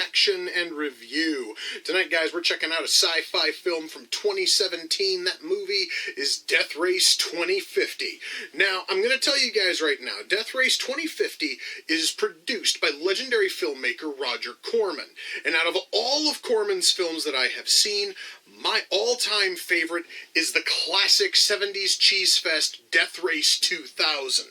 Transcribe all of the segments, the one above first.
reaction and review. Tonight, guys, we're checking out a sci-fi film from 2017. That movie is Death Race 2050. Now, I'm going to tell you guys right now, Death Race 2050 is produced by legendary filmmaker Roger Corman. And out of all of Corman's films that I have seen, my all-time favorite is the classic 70s cheese fest Death Race 2000.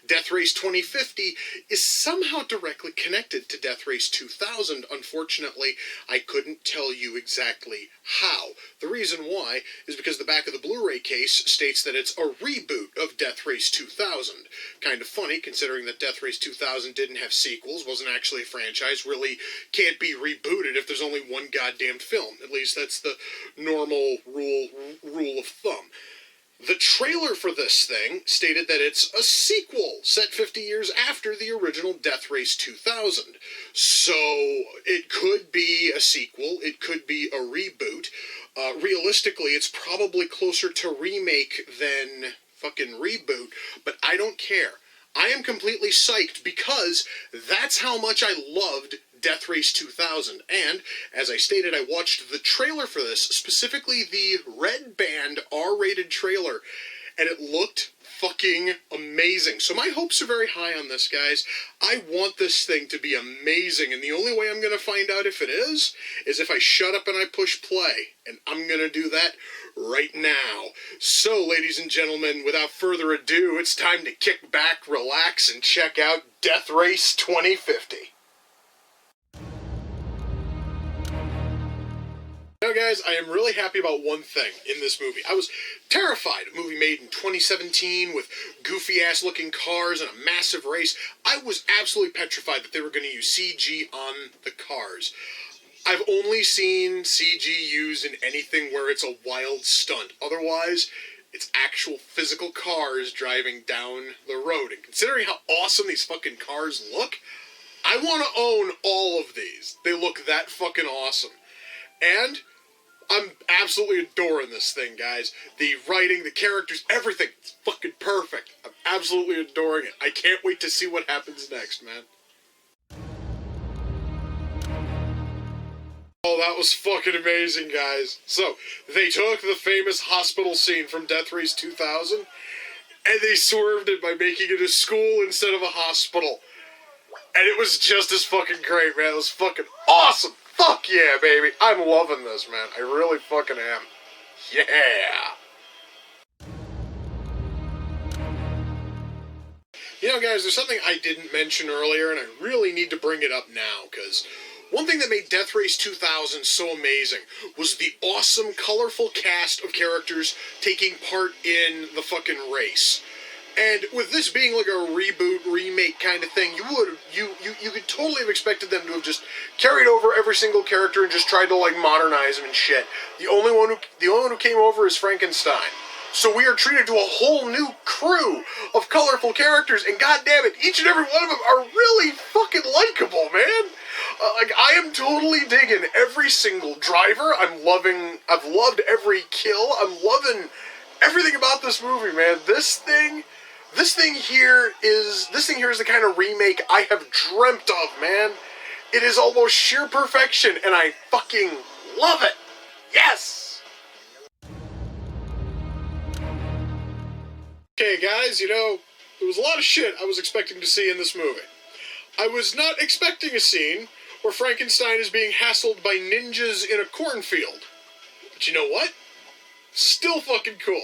Death Race 2050 is somehow directly connected to Death Race 2000. Unfortunately, I couldn't tell you exactly how. The reason why is because the back of the Blu-ray case states that it's a reboot of Death Race 2000. Kind of funny, considering that Death Race 2000 didn't have sequels, wasn't actually a franchise, really can't be rebooted if there's only one goddamn film. At least that's the normal rule of thumb. The trailer for this thing stated that it's a sequel set 50 years after the original Death Race 2000. So it could be a sequel, it could be a reboot. Realistically, it's probably closer to remake than fucking reboot, but I don't care. I am completely psyched because that's how much I loved Death Race 2000, and, as I stated, I watched the trailer for this, specifically the red band R-rated trailer, and it looked fucking amazing. So my hopes are very high on this, guys. I want this thing to be amazing, and the only way I'm going to find out if it is if I shut up and I push play, and I'm going to do that right now. So, ladies and gentlemen, without further ado, it's time to kick back, relax, and check out Death Race 2050. Now, guys, I am really happy about one thing in this movie. I was terrified. A movie made in 2017 with goofy-ass looking cars and a massive race. I was absolutely petrified that they were going to use CG on the cars. I've only seen CG used in anything where it's a wild stunt. Otherwise, it's actual physical cars driving down the road. And considering how awesome these fucking cars look, I want to own all of these. They look that fucking awesome. And I'm absolutely adoring this thing, guys. The writing, the characters, everything. It's fucking perfect. I'm absolutely adoring it. I can't wait to see what happens next, man. Oh, that was fucking amazing, guys. So, they took the famous hospital scene from Death Race 2000, and they swerved it by making it a school instead of a hospital. And it was just as fucking great, man. It was fucking awesome. Fuck yeah, baby. I'm loving this, man. I really fucking am. Yeah. You know, guys, there's something I didn't mention earlier, and I really need to bring it up now, because one thing that made Death Race 2000 so amazing was the awesome, colorful cast of characters taking part in the fucking race. And with this being like a reboot, remake kind of thing, you could totally have expected them to have just carried over every single character and just tried to like modernize them and shit. The only one who came over is Frankenstein. So we are treated to a whole new crew of colorful characters, and goddamn it, each and every one of them are really fucking likable, man. Like, I am totally digging every single driver. I've loved every kill. I'm loving everything about this movie, man. This thing here is the kind of remake I have dreamt of, man. It is almost sheer perfection, and I fucking love it. Yes! Okay, guys, you know, there was a lot of shit I was expecting to see in this movie. I was not expecting a scene where Frankenstein is being hassled by ninjas in a cornfield. But you know what? Still fucking cool.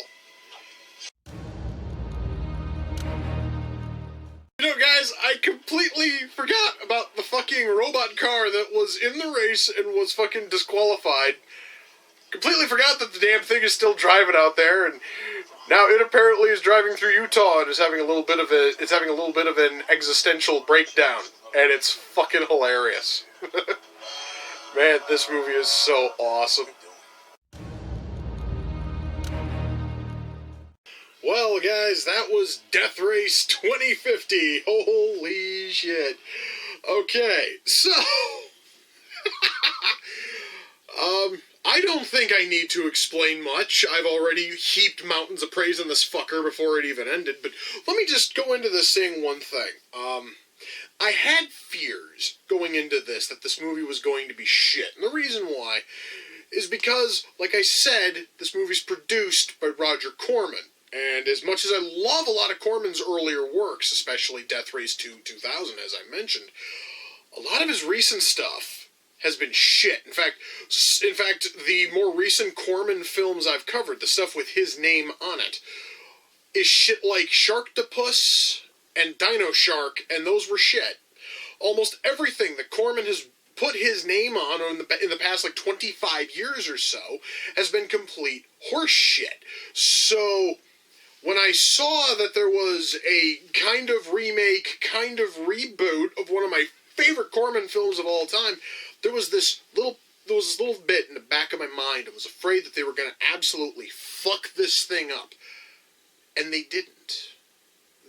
You know, guys, I completely forgot about the fucking robot car that was in the race and was fucking disqualified. Completely forgot that the damn thing is still driving out there, and now it apparently is driving through Utah and is having a little bit of an existential breakdown, and it's fucking hilarious. Man, this movie is so awesome. Well, guys, that was Death Race 2050. Holy shit. Okay, so I don't think I need to explain much. I've already heaped mountains of praise on this fucker before it even ended, but let me just go into this saying one thing. I had fears going into this that this movie was going to be shit. And the reason why is because, like I said, this movie's produced by Roger Corman. And as much as I love a lot of Corman's earlier works, especially Death Race 2000, as I mentioned, a lot of his recent stuff has been shit. In fact, the more recent Corman films I've covered, the stuff with his name on it, is shit like Sharktopus and Dino Shark, and those were shit. Almost everything that Corman has put his name on in the past, 25 years or so, has been complete horse shit. So, when I saw that there was a kind of remake, kind of reboot of one of my favorite Corman films of all time, there was this little bit in the back of my mind. I was afraid that they were going to absolutely fuck this thing up. And they didn't.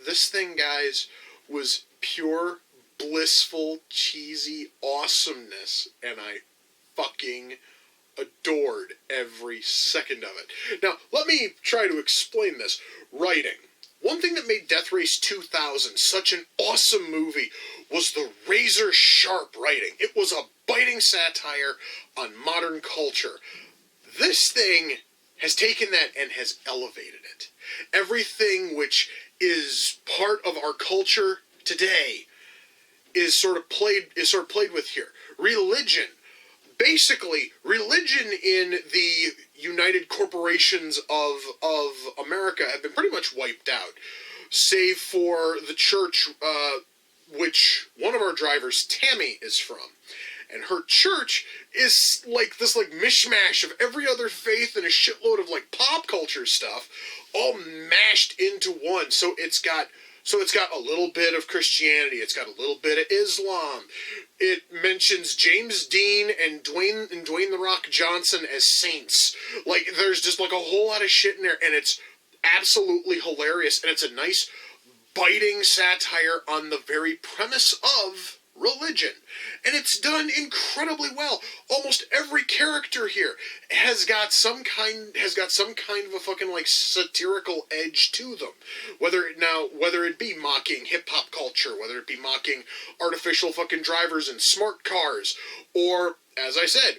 This thing, guys, was pure, blissful, cheesy awesomeness, and I fucking adored every second of it. Now, let me try to explain this. Writing. One thing that made Death Race 2000 such an awesome movie was the razor-sharp writing. It was a biting satire on modern culture. This thing has taken that and has elevated it. Everything which is part of our culture today is sort of played with here. Religion. Basically, religion in the United Corporations of America have been pretty much wiped out, save for the church, which one of our drivers, Tammy, is from. And her church is like this mishmash of every other faith and a shitload of pop culture stuff, all mashed into one. So it's got a little bit of Christianity. It's got a little bit of Islam. It mentions James Dean and Dwayne The Rock Johnson as saints. There's just a whole lot of shit in there, and it's absolutely hilarious. And it's a nice, biting satire on the very premise of religion. And it's done incredibly well. Almost every character here has got some kind of a fucking satirical edge to them. Whether it be mocking hip hop culture, whether it be mocking artificial fucking drivers and smart cars, or as I said,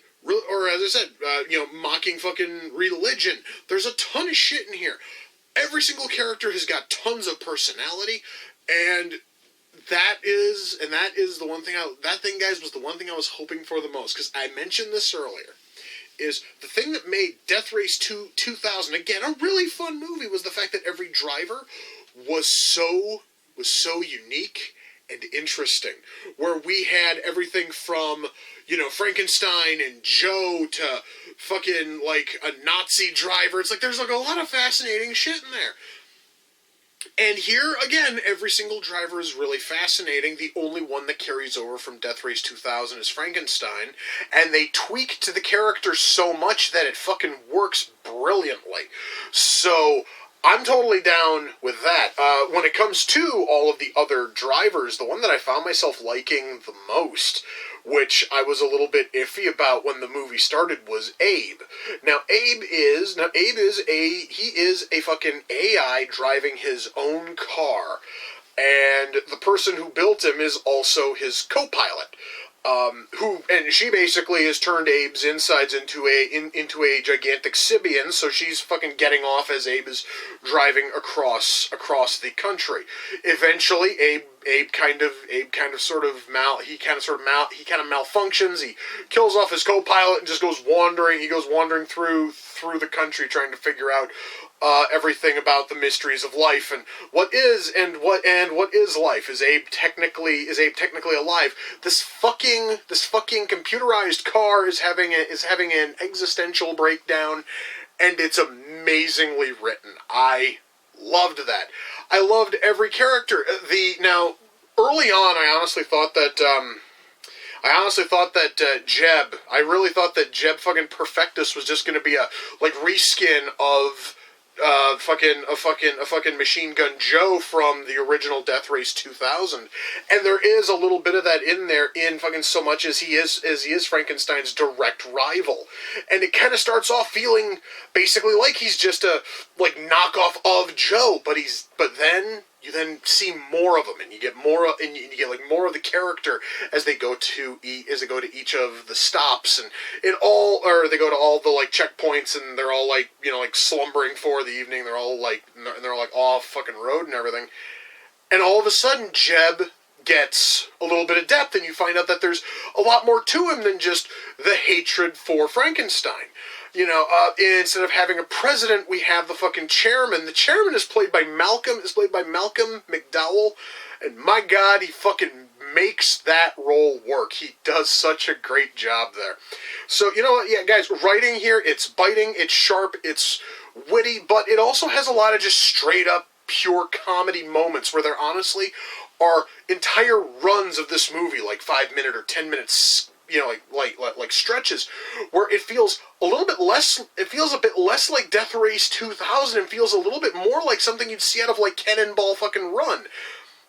mocking fucking religion. There's a ton of shit in here. Every single character has got tons of personality, and that is the one thing guys, was the one thing I was hoping for the most, because I mentioned this earlier, is the thing that made Death Race 2000, again, a really fun movie, was the fact that every driver was so unique and interesting, where we had everything from, Frankenstein and Joe to fucking, a Nazi driver. It's there's a lot of fascinating shit in there. And here, again, every single driver is really fascinating. The only one that carries over from Death Race 2000 is Frankenstein. And they tweaked the character so much that it fucking works brilliantly. So, I'm totally down with that. When it comes to all of the other drivers, the one that I found myself liking the most, which I was a little bit iffy about when the movie started, was Abe. Now Abe is a fucking AI driving his own car, and the person who built him is also his co-pilot. And she basically has turned Abe's insides into a gigantic Sibian, so she's fucking getting off as Abe is driving across the country. Eventually, Abe kind of malfunctions. He kills off his co-pilot and just goes wandering. He goes wandering through the country trying to figure out everything about the mysteries of life and what is life. Is Abe technically alive? This fucking computerized car is having an existential breakdown, and it's amazingly written. I loved that. I loved every character. Early on, I honestly thought that Jeb. I really thought that Jeb fucking Perfectus was just going to be a reskin of a fucking Machine Gun Joe from the original Death Race 2000, and there is a little bit of that in there, in fucking so much as he is Frankenstein's direct rival, and it kind of starts off feeling basically like he's just a knockoff of Joe, but then you then see more of them, and you get more, and you get like more of the character as they go to each of the stops, and they go to all the like checkpoints, and they're all like, you know, like slumbering for the evening. They're all like off fucking road and everything, and all of a sudden Jeb gets a little bit of depth, and you find out that there's a lot more to him than just the hatred for Frankenstein. You know, instead of having a president, we have the fucking chairman. The chairman is played by Malcolm McDowell, and my God, he fucking makes that role work. He does such a great job there. So, you know what, yeah, guys, writing here, it's biting, it's sharp, it's witty, but it also has a lot of just straight up pure comedy moments where there honestly are entire runs of this movie, like 5-minute or 10-minute, you know, like stretches, where it feels a little bit less. It feels a bit less like Death Race 2000, and feels a little bit more like something you'd see out of like Cannonball fucking Run.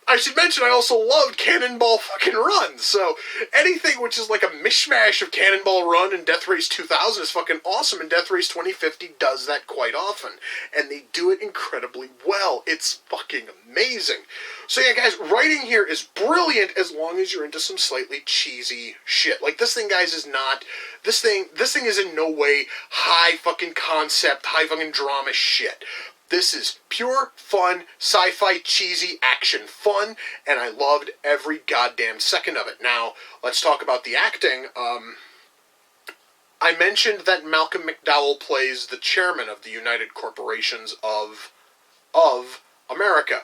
I should mention I also loved Cannonball fucking Run, so anything which is like a mishmash of Cannonball Run and Death Race 2000 is fucking awesome, and Death Race 2050 does that quite often, and they do it incredibly well. It's fucking amazing. So yeah, guys, writing here is brilliant as long as you're into some slightly cheesy shit. Like, this thing, guys, is not... This thing is in no way high fucking concept, high fucking drama shit. This is pure, fun, sci-fi, cheesy action fun, and I loved every goddamn second of it. Now, let's talk about the acting. I mentioned that Malcolm McDowell plays the chairman of the United Corporations of America.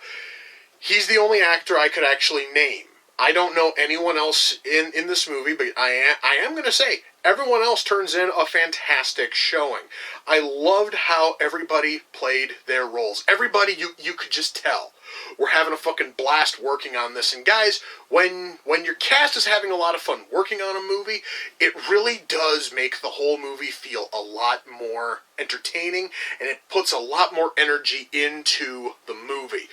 He's the only actor I could actually name. I don't know anyone else in this movie, but I am going to say, everyone else turns in a fantastic showing. I loved how everybody played their roles. Everybody, you could just tell, we're having a fucking blast working on this. And guys, when your cast is having a lot of fun working on a movie, it really does make the whole movie feel a lot more entertaining, and it puts a lot more energy into the movie.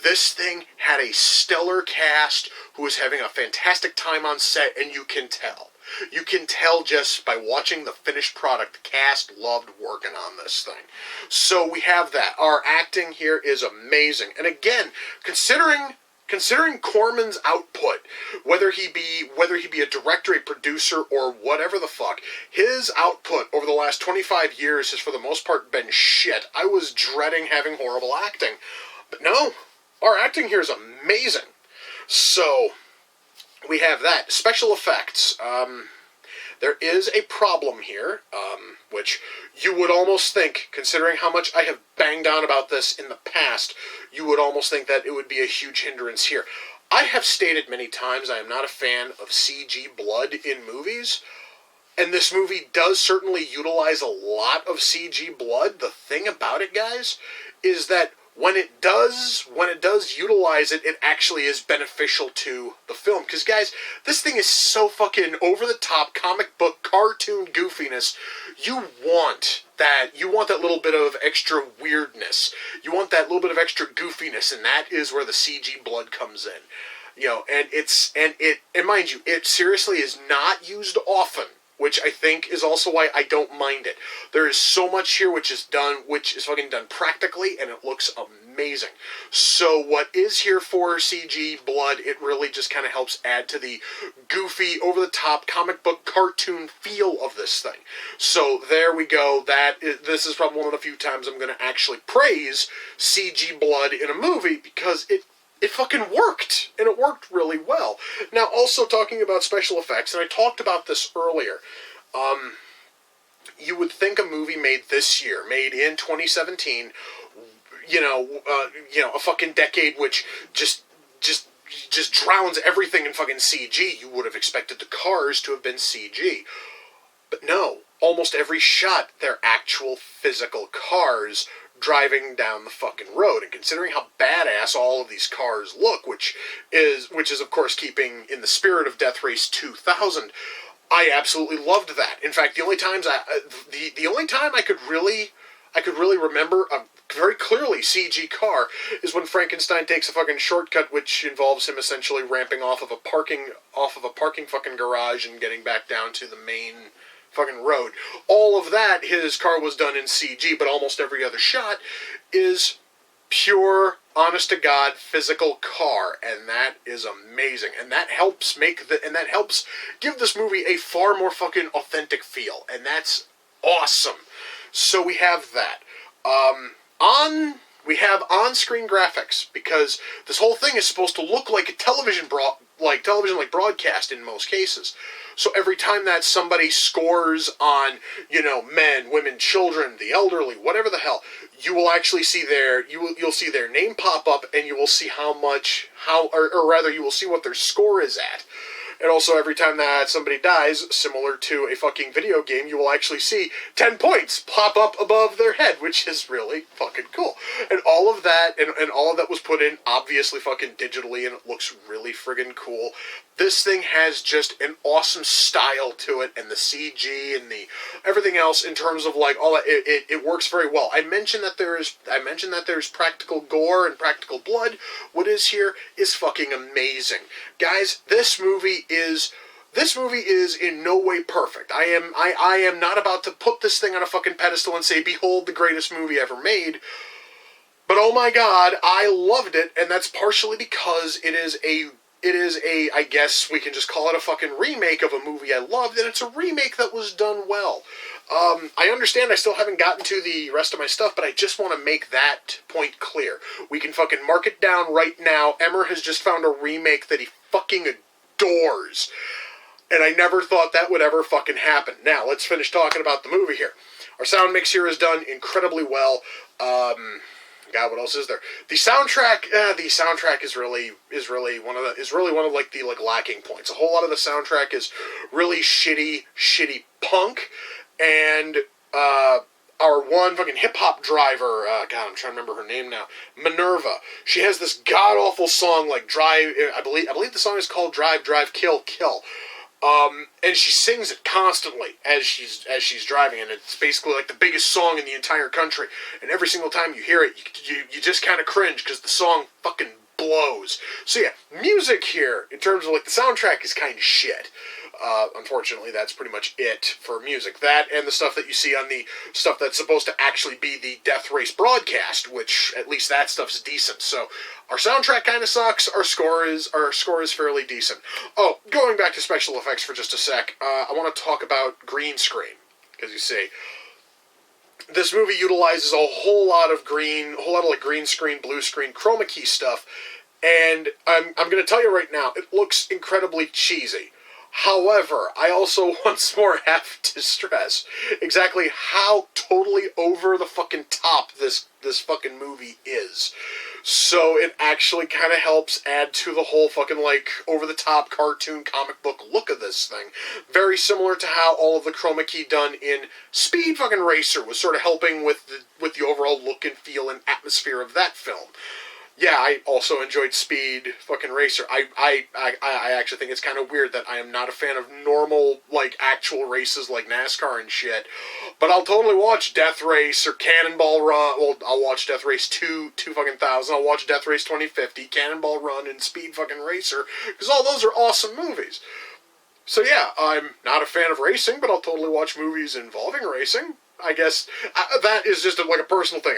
This thing had a stellar cast who was having a fantastic time on set, and you can tell. You can tell just by watching the finished product. The cast loved working on this thing. So we have that. Our acting here is amazing. And again, considering Corman's output, whether he be a director, a producer, or whatever the fuck, his output over the last 25 years has for the most part been shit. I was dreading having horrible acting. But no, our acting here is amazing. So we have that. Special effects. There is a problem here, which you would almost think, considering how much I have banged on about this in the past, you would almost think that it would be a huge hindrance here. I have stated many times I am not a fan of CG blood in movies, and this movie does certainly utilize a lot of CG blood. The thing about it, guys, is that when it does utilize it, it actually is beneficial to the film. Because, guys, this thing is so fucking over-the-top comic book cartoon goofiness. You want that little bit of extra weirdness. You want that little bit of extra goofiness, and that is where the CG blood comes in. You know, and mind you, it seriously is not used often, which I think is also why I don't mind it. There is so much here which is fucking done practically, and it looks amazing. So what is here for CG blood, it really just kind of helps add to the goofy, over-the-top comic book cartoon feel of this thing. So there we go. This is probably one of the few times I'm going to actually praise CG blood in a movie, because it fucking worked, and it worked really well. Now, also talking about special effects, and I talked about this earlier, you would think a movie made this year, made in 2017, a fucking decade which just drowns everything in fucking CG. You would have expected the cars to have been CG. But no, almost every shot, they're actual physical cars driving down the fucking road. And considering how badass all of these cars look, which is of course keeping in the spirit of Death Race 2000, I absolutely loved that. In fact, the only time I could really remember a very clearly CG car is when Frankenstein takes a fucking shortcut, which involves him essentially ramping off of a parking fucking garage and getting back down to the main fucking road. All of that, his car was done in CG, but almost every other shot is pure honest to God physical car, and that is amazing. And that helps give this movie a far more fucking authentic feel, and that's awesome. So we have that. We have on-screen graphics, because this whole thing is supposed to look like a television broadcast in most cases. So every time that somebody scores on, men, women, children, the elderly, whatever the hell, you will actually see you'll see their name pop up, and you will see you will see what their score is at. And also, every time that somebody dies, similar to a fucking video game, you will actually see 10 points pop up above their head, which is really fucking cool. And all of that, and all of that was put in, obviously, fucking digitally, and it looks really friggin' cool. This thing has just an awesome style to it, and the CG and the everything else in terms of like all that. It works very well. I mentioned that there's practical gore and practical blood. What is here is fucking amazing, guys. This movie is in no way perfect. I am not about to put this thing on a fucking pedestal and say, behold the greatest movie ever made. But oh my god, I loved it, and that's partially because it is a, I guess we can just call it a fucking remake of a movie I loved, and it's a remake that was done well. I understand I still haven't gotten to the rest of my stuff, but I just want to make that point clear. We can fucking mark it down right now. Emer has just found a remake that he fucking adores. And I never thought that would ever fucking happen. Now, let's finish talking about the movie here. Our sound mix here is done incredibly well. God, what else is there? The soundtrack is really one of the lacking points. A whole lot of the soundtrack is really shitty punk, and our one fucking hip hop driver, God, I'm trying to remember her name now, Minerva. She has this god awful song like Drive. I believe the song is called Drive, Kill, Kill. And she sings it constantly as she's driving, and it's basically like the biggest song in the entire country. And every single time you hear it, you just kind of cringe because the song fucking blows. So yeah, music here in terms of like the soundtrack is kind of shit. Unfortunately, that's pretty much it for music. That and the stuff that you see on the stuff that's supposed to actually be the Death Race broadcast, which at least that stuff's decent. So our soundtrack kind of sucks. Our score is fairly decent. Oh, going back to special effects for just a sec, I want to talk about green screen, because you see, this movie utilizes a whole lot of green screen, blue screen, chroma key stuff, and I'm going to tell you right now, it looks incredibly cheesy. However, I also once more have to stress exactly how totally over the fucking top this fucking movie is. So it actually kind of helps add to the whole fucking like over the top cartoon comic book look of this thing. Very similar to how all of the chroma key done in Speed fucking Racer was sort of helping with the overall look and feel and atmosphere of that film. Yeah, I also enjoyed Speed fucking Racer. I actually think it's kind of weird that I am not a fan of normal, like, actual races like NASCAR and shit. But I'll totally watch Death Race or Cannonball Run. Well, I'll watch Death Race 2000. I'll watch Death Race 2050, Cannonball Run, and Speed fucking Racer, because all those are awesome movies. So yeah, I'm not a fan of racing, but I'll totally watch movies involving racing. I guess that is just like a personal thing.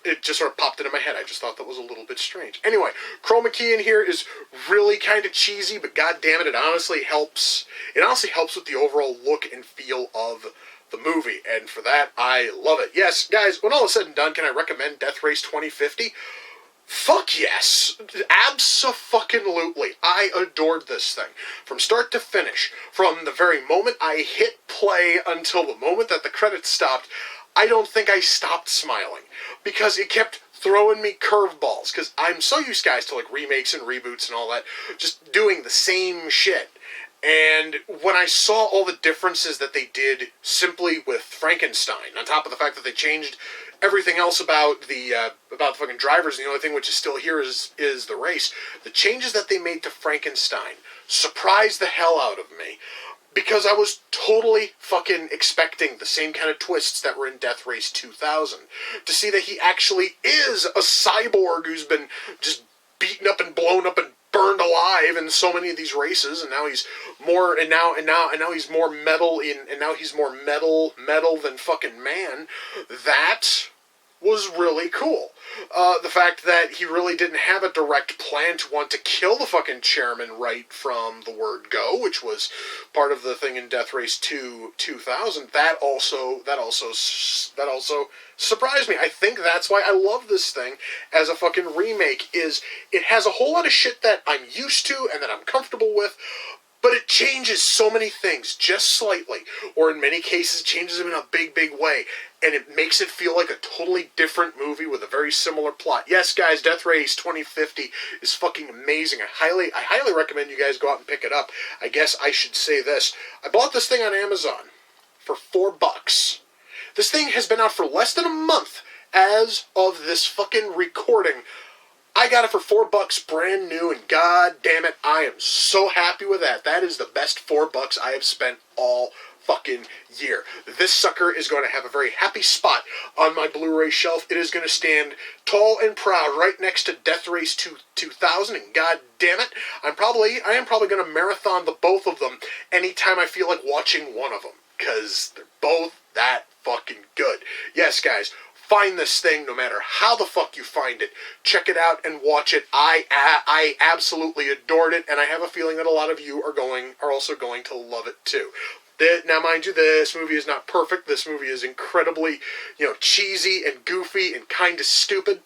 It just sort of popped into my head. I just thought that was a little bit strange. Anyway, chroma key in here is really kind of cheesy, but god damn it, it honestly helps. It honestly helps with the overall look and feel of the movie, and for that, I love it. Yes, guys, when all is said and done, can I recommend Death Race 2050? Fuck yes! Abso-fucking-lutely. I adored this thing. From start to finish. From the very moment I hit play until the moment that the credits stopped, I don't think I stopped smiling, because it kept throwing me curveballs, because I'm so used, guys, to like remakes and reboots and all that, just doing the same shit. And when I saw all the differences that they did simply with Frankenstein, on top of the fact that they changed everything else about the fucking drivers, and the only thing which is still here is the race, the changes that they made to Frankenstein surprised the hell out of me. Because I was totally fucking expecting the same kind of twists that were in Death Race 2000. To see that he actually is a cyborg who's been just beaten up and blown up and burned alive in so many of these races, and now he's more he's more metal than fucking man. That was really cool. The fact that he really didn't have a direct plan to want to kill the fucking chairman right from the word go, which was part of the thing in Death Race 2 2000, that also surprised me. I think that's why I love this thing as a fucking remake, is it has a whole lot of shit that I'm used to and that I'm comfortable with, but it changes so many things just slightly, or in many cases changes them in a big, big way, and it makes it feel like a totally different movie with a very similar plot. Yes, guys, Death Race 2050 is fucking amazing. I highly recommend you guys go out and pick it up. I guess I should say this. I bought this thing on Amazon for $4. This thing has been out for less than a month as of this fucking recording. I got it for $4 brand new, and god damn it, I am so happy with that. That is the best $4 I have spent all fucking year. This sucker is going to have a very happy spot on my Blu-ray shelf. It is going to stand tall and proud right next to Death Race 2000, and god damn it, I am probably going to marathon the both of them anytime I feel like watching one of them, because they're both that fucking good. Yes, guys, find this thing no matter how the fuck you find it. Check it out and watch it. I absolutely adored it, and I have a feeling that a lot of you are also going to love it too. Now, mind you, this movie is not perfect. This movie is incredibly, cheesy and goofy and kind of stupid.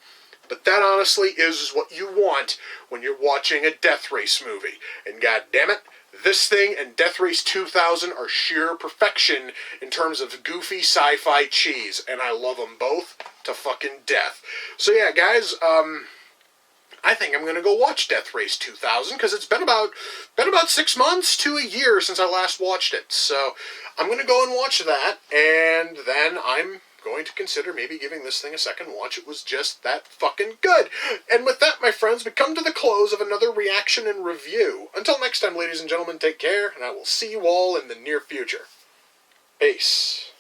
But that honestly is what you want when you're watching a Death Race movie. And god damn it, this thing and Death Race 2000 are sheer perfection in terms of goofy sci-fi cheese, and I love them both to fucking death. So yeah, guys, I think I'm gonna go watch Death Race 2000, because it's been about 6 months to a year since I last watched it. So I'm gonna go and watch that, and then I'm going to consider maybe giving this thing a second watch. It was just that fucking good. And with that, my friends, we come to the close of another reaction and review. Until next time, ladies and gentlemen, take care, and I will see you all in the near future. Peace.